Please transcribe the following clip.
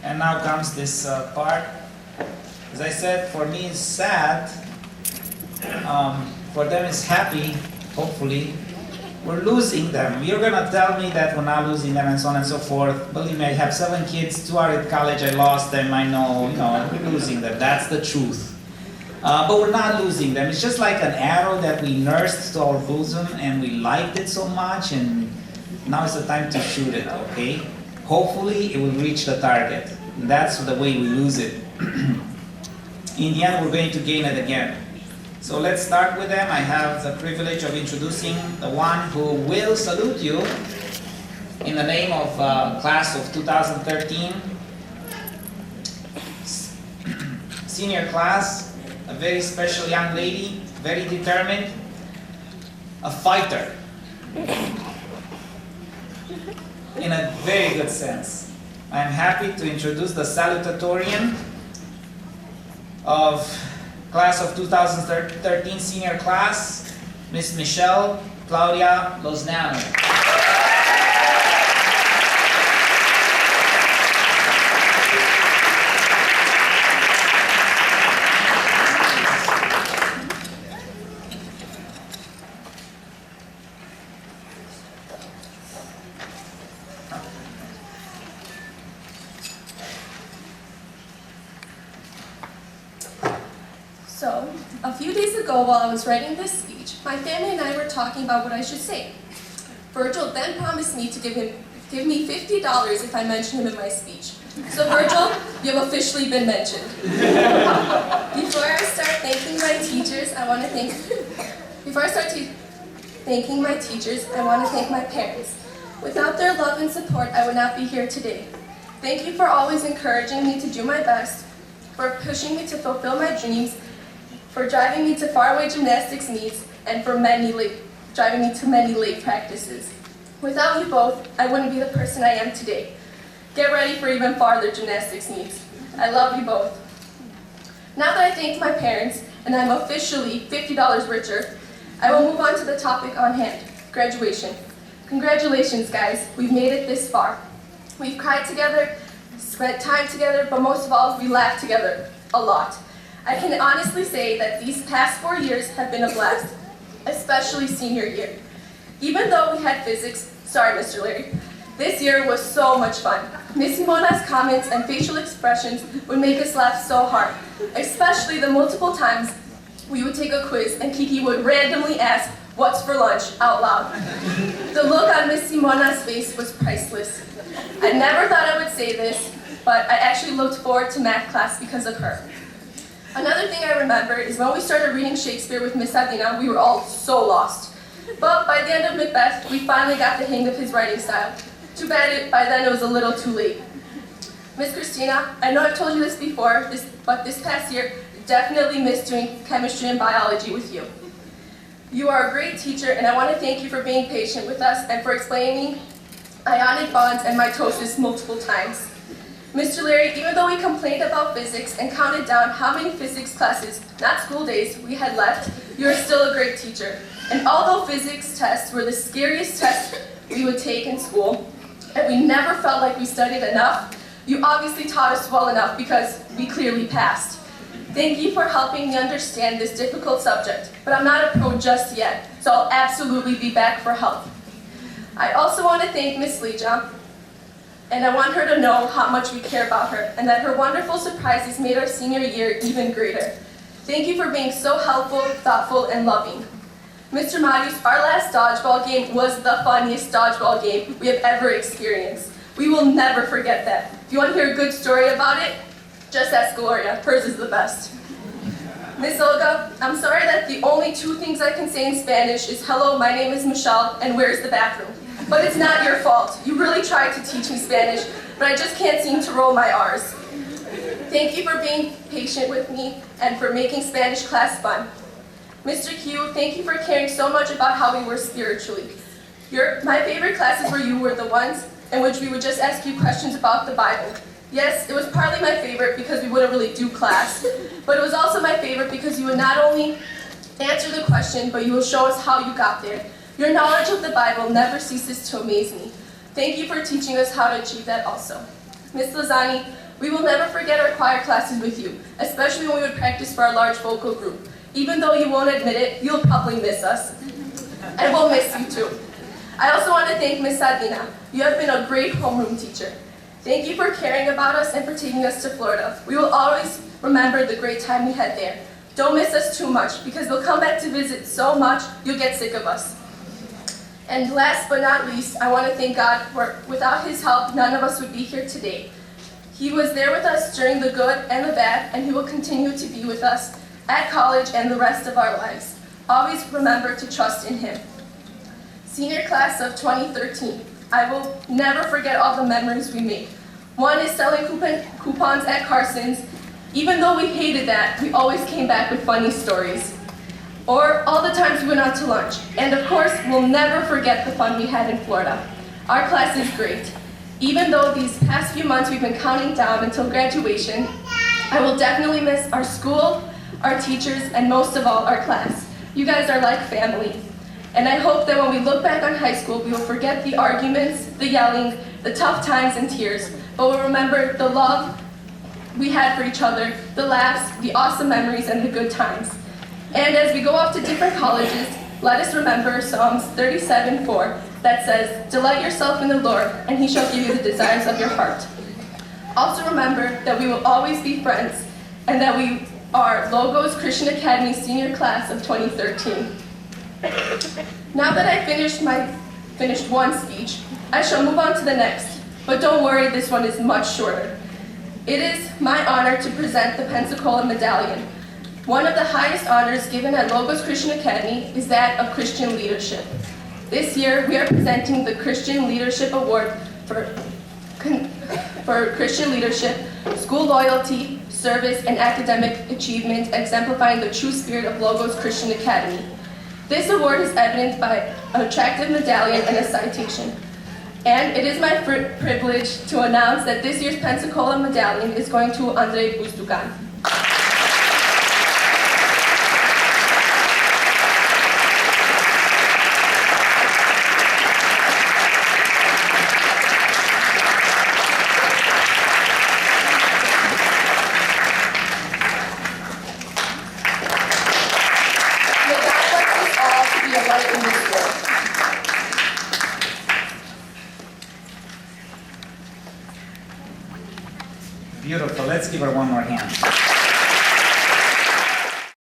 And now comes this part. As I said, for me it's sad. For them it's happy, hopefully. We're losing them. You're going to tell me that we're not losing them and so on and so forth. Believe me, I have 7 kids, 2 are at college, I lost them, I know, we're losing them. That's the truth. But we're not losing them. It's just like an arrow that we nursed to our bosom and we liked it so much, and now it's the time to shoot it, okay? Hopefully it will reach the target. And that's the way we lose it. In the end, we're going to gain it again. So let's start with them. I have the privilege of introducing the one who will salute you in the name of class of 2013. Senior class, a very special young lady, very determined, a fighter. In a very good sense. I am happy to introduce the salutatorian of class of 2013 senior class, Miss Michelle Claudia Lozano. So, a few days ago while I was writing this speech, my family and I were talking about what I should say. Virgil then promised me to give me $50 if I mentioned him in my speech. So Virgil, you have officially been mentioned. Before I start thanking my teachers, I want to thank my parents. Without their love and support, I would not be here today. Thank you for always encouraging me to do my best, for pushing me to fulfill my dreams, for driving me to faraway gymnastics meets, and for driving me to many late practices. Without you both, I wouldn't be the person I am today. Get ready for even farther gymnastics meets. I love you both. Now that I thanked my parents, and I'm officially $50 richer, I will move on to the topic on hand, graduation. Congratulations, guys. We've made it this far. We've cried together, spent time together, but most of all, we laughed together a lot. I can honestly say that these past 4 years have been a blast, especially senior year. Even though we had physics, sorry Mr. Larry, this year was so much fun. Miss Simona's comments and facial expressions would make us laugh so hard, especially the multiple times we would take a quiz and Kiki would randomly ask, "What's for lunch?" out loud. The look on Miss Simona's face was priceless. I never thought I would say this, but I actually looked forward to math class because of her. Another thing I remember is when we started reading Shakespeare with Miss Adina, we were all so lost. But by the end of Macbeth, we finally got the hang of his writing style. Too bad by then it was a little too late. Miss Christina, I know I've told you this before, but this past year, definitely missed doing chemistry and biology with you. You are a great teacher, and I want to thank you for being patient with us and for explaining ionic bonds and mitosis multiple times. Mr. Larry, even though we complained about physics and counted down how many physics classes, not school days, we had left, you are still a great teacher. And although physics tests were the scariest tests we would take in school, and we never felt like we studied enough, you obviously taught us well enough because we clearly passed. Thank you for helping me understand this difficult subject, but I'm not a pro just yet, so I'll absolutely be back for help. I also want to thank Miss Leja, and I want her to know how much we care about her, and that her wonderful surprises made our senior year even greater. Thank you for being so helpful, thoughtful, and loving. Mr. Marius, our last dodgeball game was the funniest dodgeball game we have ever experienced. We will never forget that. If you want to hear a good story about it, just ask Gloria. Hers is the best. Miss Olga, I'm sorry that the only 2 things I can say in Spanish is hello, my name is Michelle, and where's the bathroom? But it's not your fault. You really tried to teach me Spanish, but I just can't seem to roll my R's. Thank you for being patient with me and for making Spanish class fun. Mr. Q, thank you for caring so much about how we were spiritually. My favorite classes where you were the ones in which we would just ask you questions about the Bible. Yes, it was partly my favorite because we wouldn't really do class, but it was also my favorite because you would not only answer the question, but you will show us how you got there. Your knowledge of the Bible never ceases to amaze me. Thank you for teaching us how to achieve that also. Miss Lozani, we will never forget our choir classes with you, especially when we would practice for our large vocal group. Even though you won't admit it, you'll probably miss us. And we'll miss you too. I also want to thank Miss Sadina. You have been a great homeroom teacher. Thank you for caring about us and for taking us to Florida. We will always remember the great time we had there. Don't miss us too much, because we'll come back to visit so much, you'll get sick of us. And last but not least, I want to thank God for without His help, none of us would be here today. He was there with us during the good and the bad, and He will continue to be with us at college and the rest of our lives. Always remember to trust in Him. Senior class of 2013, I will never forget all the memories we made. One is selling coupons at Carson's. Even though we hated that, we always came back with funny stories. Or all the times we went out to lunch. And of course, we'll never forget the fun we had in Florida. Our class is great. Even though these past few months we've been counting down until graduation, I will definitely miss our school, our teachers, and most of all, our class. You guys are like family. And I hope that when we look back on high school, we will forget the arguments, the yelling, the tough times and tears, but we'll remember the love we had for each other, the laughs, the awesome memories, and the good times. And as we go off to different colleges, let us remember Psalms 37:4 that says, "Delight yourself in the Lord, and He shall give you the desires of your heart." Also remember that we will always be friends, and that we are Logos Christian Academy Senior Class of 2013. Now that I finished one speech, I shall move on to the next. But don't worry, this one is much shorter. It is my honor to present the Pensacola Medallion. One of the highest honors given at Logos Christian Academy is that of Christian Leadership. This year, we are presenting the Christian Leadership Award for Christian leadership, school loyalty, service, and academic achievement, exemplifying the true spirit of Logos Christian Academy. This award is evidenced by an attractive medallion and a citation. And it is my privilege to announce that this year's Pensacola Medallion is going to Andre Bustukan. Beautiful. Let's give her one more hand.